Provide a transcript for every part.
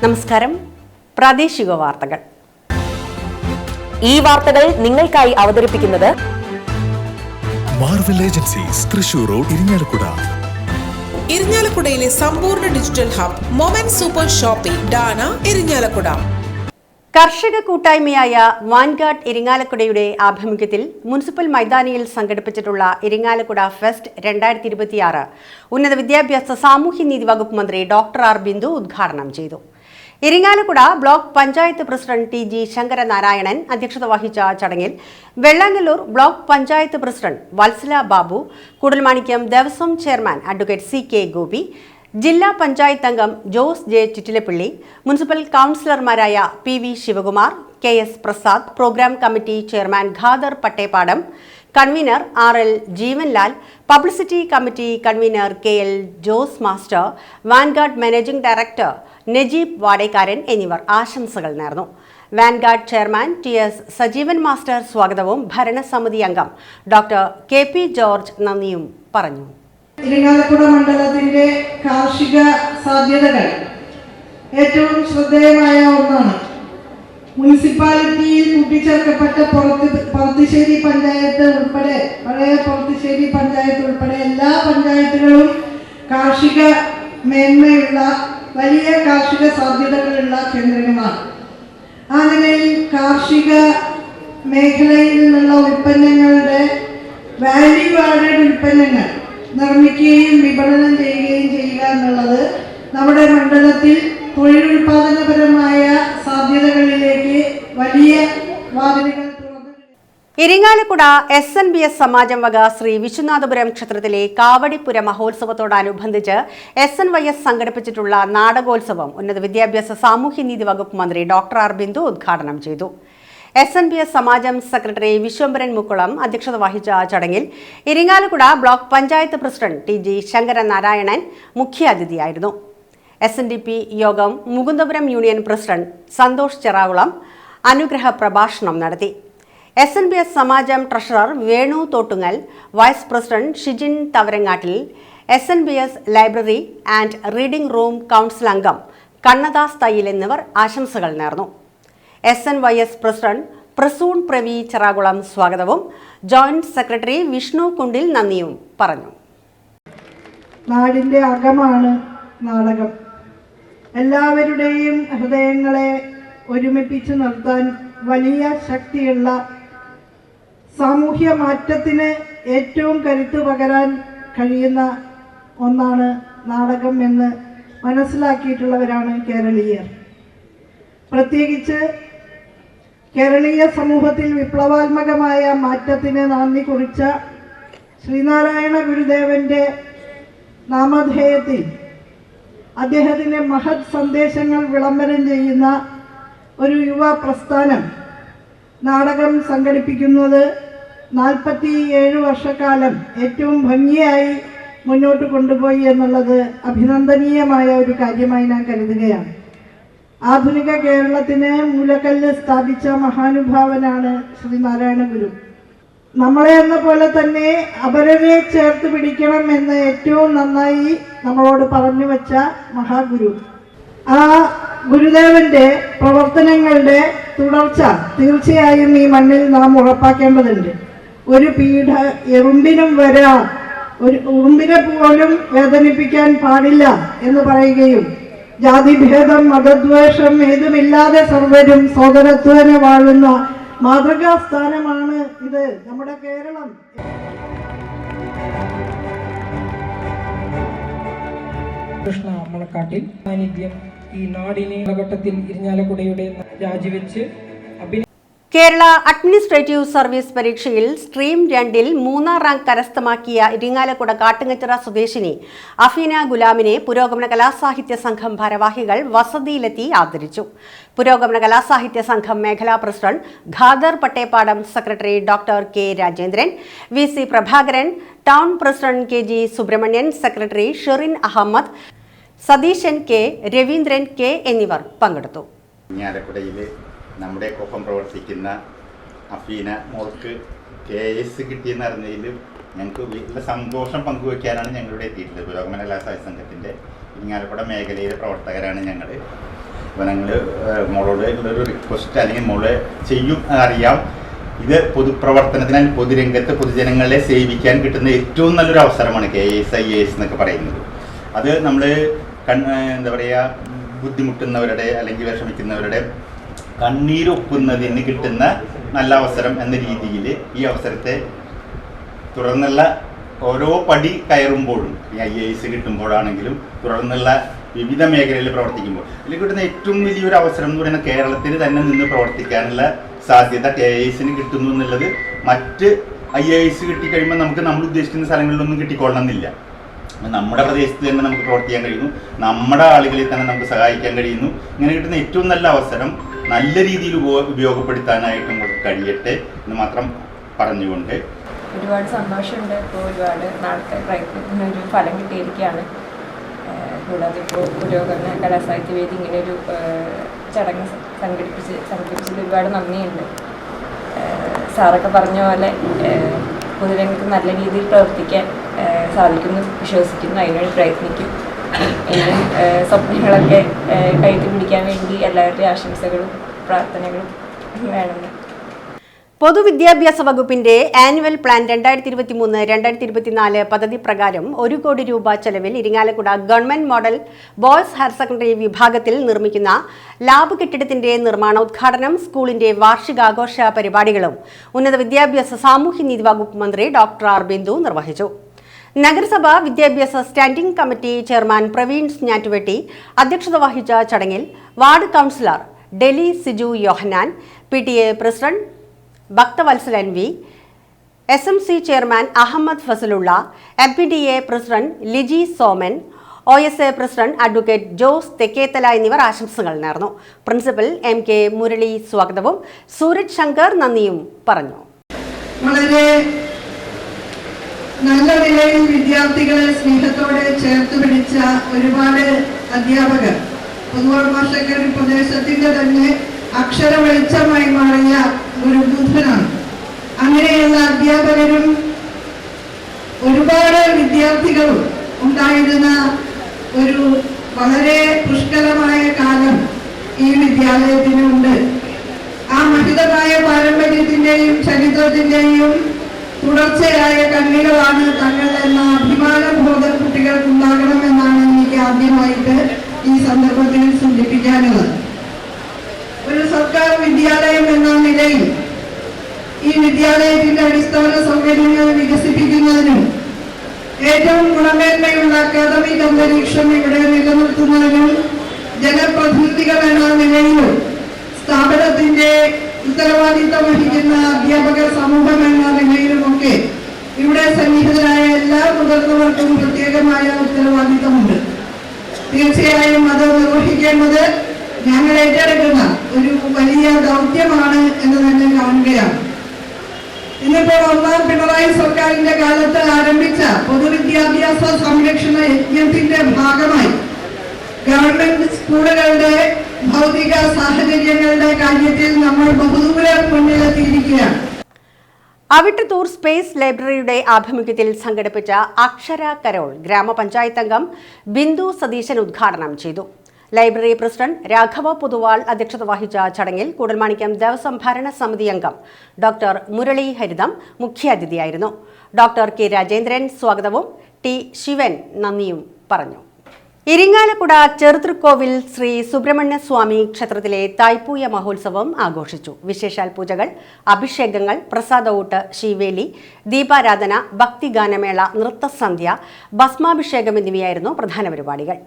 നമസ്കാരം. പ്രാദേശിക വാർത്തകൾ. ഈ വാർത്തകൾ നിങ്ങൾക്കായി അവതരിപ്പിക്കുന്നത് Marvel Agencies Thrissur road Irinjalakuda. ഇരിങ്ങാലക്കുടയിലെ സമ്പൂർണ്ണ digital hub moment super shopping ഡാന ഇരിങ്ങാലക്കുട. കർഷക കൂട്ടായ്മയായ വാൻഗാർഡ് ഇരിങ്ങാലക്കുടയുടെ ആഭിമുഖ്യത്തിൽ മുനിസിപ്പൽ മൈതാനിയിൽ സംഘടിപ്പിച്ചിട്ടുള്ള ഇരിങ്ങാലക്കുട ഫെസ്റ്റ് 2026 ഉന്നത വിദ്യാഭ്യാസ സാമൂഹ്യനീതി വകുപ്പ് മന്ത്രി ഡോക്ടർ ആർ ബിന്ദു ഉദ്ഘാടനം ചെയ്തു. Irinjalakuda block panchayat president T G Sankaranarayanan അധ്യക്ഷത വഹിച്ച ചടങ്ങിൽ Vellangallur block panchayat president Valsala Babu, Koodalmanikyam Devaswom chairman advocate C K Gopi, ജില്ലാ പഞ്ചായത്ത് അംഗം ജോസ് ജെ ചിറ്റിലപ്പള്ളി, മുനിസിപ്പൽ കൗൺസിലർമാരായ P V Sivakumar, K S Prasad, programme committee chairman Khader Pattepadam, convener R L Jeevanlal, publicity committee convener K L Jose master, Vanguard managing director Najeeb Vadekkaran എന്നിവർ ആശംസകൾ നേർന്നു. Vanguard chairman T S Sajeevan master സ്വാഗതവും ഭരണസമിതി അംഗം doctor K P George നന്ദിയും പറഞ്ഞു. ഇരിങ്ങാലക്കുട മണ്ഡലത്തിന്റെ കാർഷിക സാധ്യതകൾ ഏറ്റവും ശ്രദ്ധേയമായ ഒന്നാണ്. മുനിസിപ്പാലിറ്റിയിൽ കൂട്ടിച്ചേർക്കപ്പെട്ട പൊറത്തിശ്ശേരി പഞ്ചായത്ത് ഉൾപ്പെടെ പഴയ പൊറത്തിശ്ശേരി പഞ്ചായത്ത് ഉൾപ്പെടെ എല്ലാ പഞ്ചായത്തുകളും കാർഷിക മേന്മയുള്ള വലിയ കാർഷിക സാധ്യതകളുള്ള കേന്ദ്രങ്ങളാണ്. ആ നിലയിൽ കാർഷിക മേഖലയിൽ നിന്നുള്ള ഉൽപ്പന്നങ്ങളുടെ വാല്യൂ ആഡഡ് ഉൽപ്പന്നങ്ങൾ നിർമ്മിക്കുകയും വിപണനം ചെയ്യുകയും ചെയ്യുക എന്നുള്ളത് നമ്മുടെ മണ്ഡലത്തിൽ തൊഴിലുൽപാദനപരമായ സാധ്യതകളിലേക്ക് വലിയ വാതിലുകൾ തുറന്നു. ഇരിങ്ങാലക്കുട SNBS സമാജം വക ശ്രീ വിശ്വനാഥപുരം ക്ഷേത്രത്തിലെ കാവടിപ്പുര മഹോത്സവത്തോടനുബന്ധിച്ച് SNYS സംഘടിപ്പിച്ചിട്ടുള്ള നാടകോത്സവം ഉന്നത വിദ്യാഭ്യാസ സാമൂഹ്യനീതി വകുപ്പ് മന്ത്രി ഡോക്ടർ ആർ ബിന്ദു ഉദ്ഘാടനം ചെയ്തു. SNBS സമാജം സെക്രട്ടറി വിശ്വംഭരൻ മുക്കുളം അധ്യക്ഷത വഹിച്ച ചടങ്ങിൽ Irinjalakuda block panchayat president T G Sankaranarayanan മുഖ്യാതിഥിയായിരുന്നു. SNDP Yogam Mukundapuram union president Santhosh Cherakulam അനുഗ്രഹ പ്രഭാഷണം നടത്തി. SNBS Samajam treasurer Venu Thottungal, vice president Shijin Thavarangattil, SNBS library and reading room council അംഗം കണ്ണദാസ് തയ്യിൽ എന്നിവർ ആശംസകൾ നേർന്നു. SNYS പ്രസിഡന്റ് പ്രസൂൺ പ്രവി ചെറാകുളം സ്വാഗതവും ജോയിന്റ് സെക്രട്ടറി വിഷ്ണു കുണ്ടിൽ നന്ദിയും പറഞ്ഞു. നാടിന്റെ അകമാണ് നാടകം. എല്ലാവരുടെയും ഹൃദയങ്ങളെ ഒരുമിപ്പിച്ച് നിർത്താൻ വലിയ ശക്തിയുള്ള സാമൂഹ്യ മാറ്റത്തിന് ഏറ്റവും കരുത്ത് പകരാൻ കഴിയുന്ന ഒന്നാണ് നാടകം എന്ന് മനസ്സിലാക്കിയിട്ടുള്ളവരാണ് കേരളീയർ. പ്രത്യേകിച്ച് കേരളീയ സമൂഹത്തിൽ വിപ്ലവാത്മകമായ മാറ്റത്തിന് നാന്ദി കുറിച്ച ശ്രീനാരായണ ഗുരുദേവന്റെ നാമധേയത്തിൽ അദ്ദേഹത്തിൻ്റെ മഹത് സന്ദേശങ്ങൾ വിളംബരം ചെയ്യുന്ന ഒരു യുവ പ്രസ്ഥാനം നാടകം സംഘടിപ്പിക്കുന്നത് 47 വർഷക്കാലം ഏറ്റവും ഭംഗിയായി മുന്നോട്ട് കൊണ്ടുപോയി എന്നുള്ളത് അഭിനന്ദനീയമായ ഒരു കാര്യമായി ഞാൻ കരുതുകയാണ്. ആധുനിക കേരളത്തിന് മൂലക്കല്ല് സ്ഥാപിച്ച മഹാനുഭാവനാണ് ശ്രീനാരായണ ഗുരു. നമ്മളെ എന്ന പോലെ തന്നെ അപരനെ ചേർത്ത് പിടിക്കണം എന്ന് ഏറ്റവും നന്നായി നമ്മളോട് പറഞ്ഞു വെച്ച മഹാഗുരു. ആ ഗുരുദേവന്റെ പ്രവർത്തനങ്ങളുടെ തുടർച്ച തീർച്ചയായും ഈ മണ്ണിൽ നാം ഉറപ്പാക്കേണ്ടതുണ്ട്. ഒരു പീഠ എറുമ്പിനും വരാം, ഒരു ഉറുമ്പിനെ പോലും വേദനിപ്പിക്കാൻ പാടില്ല എന്ന് പറയുകയും ജാതിഭേദം മതദ്വേഷം ഏതുമില്ലാതെ സർവരും സോദരത്വേന വാഴുന്ന മാതൃകാ സ്ഥാനമാണ് ഇത് നമ്മുടെ കേരളം. കൃഷ്ണ മണക്കാട്ടിൽ സാന്നിധ്യം ഈ നാടിനെ കാലഘട്ടത്തിൽ ഇരിഞ്ഞാലക്കുടയുടെ രാജിവെച്ച് കേരള അഡ്മിനിസ്ട്രേറ്റീവ് സർവീസ് പരീക്ഷയിൽ സ്ട്രീം 2-ൽ 3ാം റാങ്ക് കരസ്ഥമാക്കിയ ഇരിങ്ങാലക്കുട കാട്ടുങ്ങച്ചിറ സ്വദേശിനി അഫീന ഗുലാമിനെ പുരോഗമന കലാസാഹിത്യ സംഘം ഭാരവാഹികൾ വസതിയിലെത്തി ആദരിച്ചു. പുരോഗമന കലാസാഹിത്യ സംഘം മേഖലാ president Khader Pattepadam, secretary doctor K Rajendran, VC Prabhakaran, town president KG Subramanian, secretary Sherin Ahammed, Satheesan K, Raveendran K എന്നിവർ പങ്കെടുത്തു. നമ്മുടെ ഒപ്പം പ്രവർത്തിക്കുന്ന അഫീന മോൾക്ക് KS കിട്ടിയെന്ന് അറിഞ്ഞതിൽ ഞങ്ങൾക്ക് വലിയ സന്തോഷം പങ്കുവയ്ക്കാനാണ് ഞങ്ങളിവിടെ എത്തിയിട്ടുള്ളത്. പുരോഗമന കലാസാഹിത്യ സംഘത്തിൻ്റെ ഇരിങ്ങാലക്കുട മേഖലയിലെ പ്രവർത്തകരാണ് ഞങ്ങൾ. അപ്പോൾ ഞങ്ങൾ മോളോട് ഉള്ളൊരു റിക്വസ്റ്റ് അല്ലെങ്കിൽ മോള് ചെയ്യും അറിയാം, ഇത് പൊതുപ്രവർത്തനത്തിന് പൊതുരംഗത്ത് പൊതുജനങ്ങളെ സേവിക്കാൻ കിട്ടുന്ന ഏറ്റവും നല്ലൊരു അവസരമാണ് KS IAS എന്നൊക്കെ പറയുന്നത്. അത് നമ്മൾ എന്താ പറയുക, ബുദ്ധിമുട്ടുന്നവരുടെ അല്ലെങ്കിൽ വിഷമിക്കുന്നവരുടെ കണ്ണീരൊക്കുന്നതിന് കിട്ടുന്ന നല്ല അവസരം എന്ന രീതിയിൽ ഈ അവസരത്തെ തുടർന്നുള്ള ഓരോ പടി കയറുമ്പോഴും ഈ IAS കിട്ടുമ്പോഴാണെങ്കിലും തുടർന്നുള്ള വിവിധ മേഖലകളിൽ പ്രവർത്തിക്കുമ്പോൾ ഇതിൽ കിട്ടുന്ന ഏറ്റവും വലിയൊരു അവസരം എന്ന് പറയുന്നത് കേരളത്തിൽ തന്നെ നിന്ന് പ്രവർത്തിക്കാനുള്ള സാധ്യത KS കിട്ടുന്നു എന്നുള്ളത് മറ്റ് IAS കിട്ടിക്കഴിയുമ്പോൾ നമുക്ക് നമ്മൾ ഉദ്ദേശിക്കുന്ന സ്ഥലങ്ങളിലൊന്നും കിട്ടിക്കൊള്ളണമെന്നില്ല. നമ്മുടെ പ്രദേശത്ത് തന്നെ നമുക്ക് പ്രവർത്തിക്കാൻ കഴിയുന്നു, നമ്മുടെ ആളുകളിൽ തന്നെ നമുക്ക് സഹായിക്കാൻ കഴിയുന്നു. ഇങ്ങനെ കിട്ടുന്ന ഏറ്റവും നല്ല അവസരം നല്ല രീതിയിൽ ഉപയോഗപ്പെടുത്താനായിട്ട് നമുക്ക് കഴിയട്ടെ എന്ന് മാത്രം പറഞ്ഞുകൊണ്ട് ഒരുപാട് സന്തോഷമുണ്ട്. ഇപ്പോൾ ഒരുപാട് നാളത്തെ പ്രയത്നത്തിന് ഒരു ഫലം കിട്ടിയിരിക്കുകയാണ്. കൂടാതെ ഇപ്പോൾ പുരോഗമന കലാസാഹിത്യവേദി ഇങ്ങനെയൊരു ചടങ്ങ് സംഘടിപ്പിച്ചതിൽ ഒരുപാട് നന്ദിയുണ്ട്. സാറൊക്കെ പറഞ്ഞ പോലെ പൊതുരംഗത്ത് നല്ല രീതിയിൽ പ്രവർത്തിക്കാൻ സാധിക്കുന്നു വിശ്വസിക്കുന്നു, അതിനുവേണ്ടി പ്രയത്നിക്കും. ഇനിയും സ്വപ്നങ്ങളൊക്കെ കയറ്റി പിടിക്കാൻ വേണ്ടി എല്ലാവരുടെയും ആശംസകളും പ്രാർത്ഥനകളും വേണമെന്ന്. പൊതുവിദ്യാഭ്യാസ വകുപ്പിന്റെ ആനുവൽ പ്ലാൻ 2023-2024 പദ്ധതി പ്രകാരം 1 കോടി രൂപ ചെലവിൽ Irinjalakuda government model boys higher secondary വിഭാഗത്തിൽ നിർമ്മിക്കുന്ന ലാബ് കെട്ടിടത്തിന്റെ നിർമ്മാണോദ്ഘാടനം സ്കൂളിന്റെ വാർഷികാഘോഷ പരിപാടികളും ഉന്നത വിദ്യാഭ്യാസ സാമൂഹ്യനീതി വകുപ്പ് മന്ത്രി ഡോക്ടർ ആർ ബിന്ദു നിർവഹിച്ചു. നഗരസഭ വിദ്യാഭ്യാസ standing committee chairman Praveen Njattuvetty അധ്യക്ഷത വഹിച്ച ചടങ്ങിൽ ward councillor Deli Siju Yohannan, PTA president Bhakthavatsal NV, SMC chairman Ahammed Fazalulla, MPDA president Liji Soman, OSA president advocate Jose Thekkethala എന്നിവർ ആശംസകൾ നേർന്നു. പ്രിൻസിപ്പൽ MK മുരളി സ്വാഗതവും സൂരജ് ശങ്കർ നന്ദിയും പറഞ്ഞു. വളരെ നല്ല നിലയിൽ വിദ്യാർത്ഥികളെ സ്നേഹത്തോടെ ചേർത്ത് പിടിച്ച ഒരുപാട് അധ്യാപകർ പൊതുവർമ്മ പ്രദേശത്തിന്റെ തന്നെ അക്ഷര വെളിച്ചമായി മാറിയ ഒരു ബുദ്ധനാണ്. അങ്ങനെയുള്ള അധ്യാപകരും ഒരുപാട് വിദ്യാർത്ഥികളും ഉണ്ടായിരുന്ന ഒരു വളരെ പുഷ്കലമായ കാലം ഈ വിദ്യാലയത്തിനുണ്ട്. ആ മഹിതമായ പാരമ്പര്യത്തിന്റെയും ചരിത്രത്തിന്റെയും തുടർച്ചയായ കണ്ണികളാണ് തങ്ങൾ എന്ന അഭിമാനബോധം കുട്ടികൾക്കുണ്ടാകണമെന്നാണ് എനിക്ക് ആദ്യമായിട്ട് ഈ സന്ദർഭത്തിൽ സൂചിപ്പിക്കാനുള്ളത്. ഒരു സർക്കാർ വിദ്യാലയം എന്ന നിലയിൽ ഈ വിദ്യാലയത്തിന്റെ അടിസ്ഥാന സൗകര്യങ്ങൾ വികസിപ്പിക്കുന്നതിനും ഏറ്റവും ഗുണമേന്മയുള്ള അക്കാദമിക് അന്തരീക്ഷം ഇവിടെ നിലനിർത്തുന്നതിനും ജനപ്രതിനിധികൾ എന്ന നിലയിലും സ്ഥാപനത്തിന്റെ ഉത്തരവാദിത്തം വഹിക്കുന്ന അധ്യാപക സമൂഹം എന്ന നിലയിലുമൊക്കെ ഇവിടെ സന്നിഹിതരായ എല്ലാ മുതിർന്നവർക്കും പ്രത്യേകമായ ഉത്തരവാദിത്തമുണ്ട്. തീർച്ചയായും അത് നിർവഹിക്കേണ്ടത് ഞങ്ങൾ ഏറ്റെടുക്കുന്ന ഒരു വലിയ ദൗത്യമാണ് എന്ന് തന്നെ കാണുകയാണ്. ഇന്നിപ്പോൾ 1ാം പിണറായി സർക്കാരിന്റെ കാലത്ത് ആരംഭിച്ച പൊതുവിദ്യാഭ്യാസ സംരക്ഷണ യജ്ഞത്തിന്റെ ഭാഗമായി ഗവൺമെന്റ് സ്കൂളുകളുടെ ഭൗതിക സാഹചര്യങ്ങളുടെ കാര്യത്തിൽ നമ്മൾ ബഹുദൂരം മുന്നിലെത്തിയിരിക്കുകയാണ്. അവിട്ടത്തൂർ സ്പേസ് ലൈബ്രറിയുടെ ആഭിമുഖ്യത്തിൽ സംഘടിപ്പിച്ച അക്ഷര കരോൾ ഗ്രാമപഞ്ചായത്ത് അംഗം ബിന്ദു സതീശൻ ഉദ്ഘാടനം ചെയ്തു. ലൈബ്രറി പ്രസിഡന്റ് രാഘവ പൊതുവാൾ അധ്യക്ഷത വഹിച്ച ചടങ്ങിൽ കൂടൽമാണിക്യം ദേവസ്വം ഭരണ സമിതി അംഗം ഡോക്ടർ മുരളി ഹരിതം മുഖ്യാതിഥിയായിരുന്നു. ഡോക്ടർ K രാജേന്ദ്രൻ സ്വാഗതവും T ശിവൻ നന്ദിയും പറഞ്ഞു. ഇരിങ്ങാലക്കുട ചെറുതൃക്കോവിൽ ശ്രീ സുബ്രഹ്മണ്യ സ്വാമി ക്ഷേത്രത്തിലെ തായ്പൂയ മഹോത്സവം ആഘോഷിച്ചു. വിശേഷാൽ പൂജകൾ, അഭിഷേകങ്ങൾ, പ്രസാദഊട്ട്, ശീവേലി, ദീപാരാധന, ഭക്തിഗാനമേള, നൃത്തസന്ധ്യ, ഭസ്മാഭിഷേകം എന്നിവയായിരുന്നു പ്രധാന പരിപാടികൾ.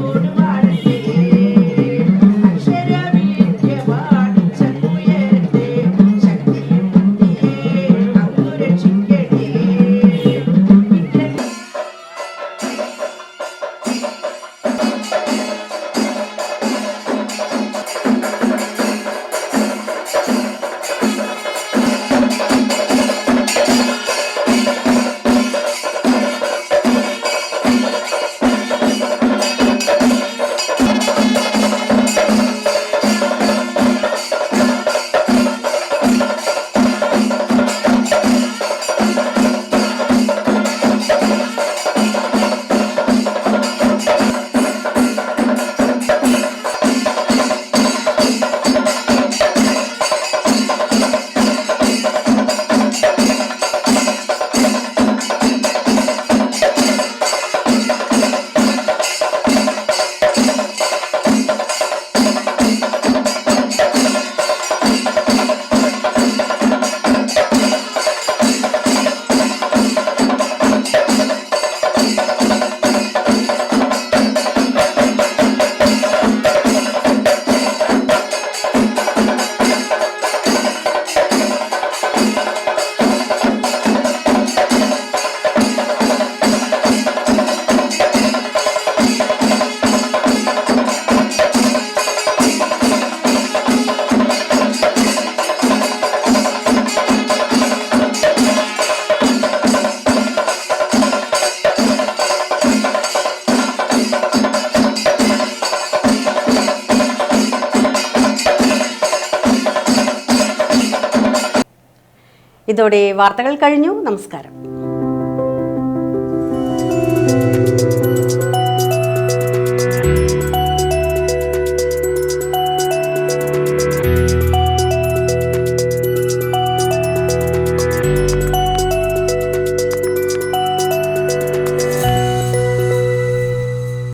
ൂട ഇതോടെ വാർത്തകൾ കഴിഞ്ഞു. നമസ്കാരം.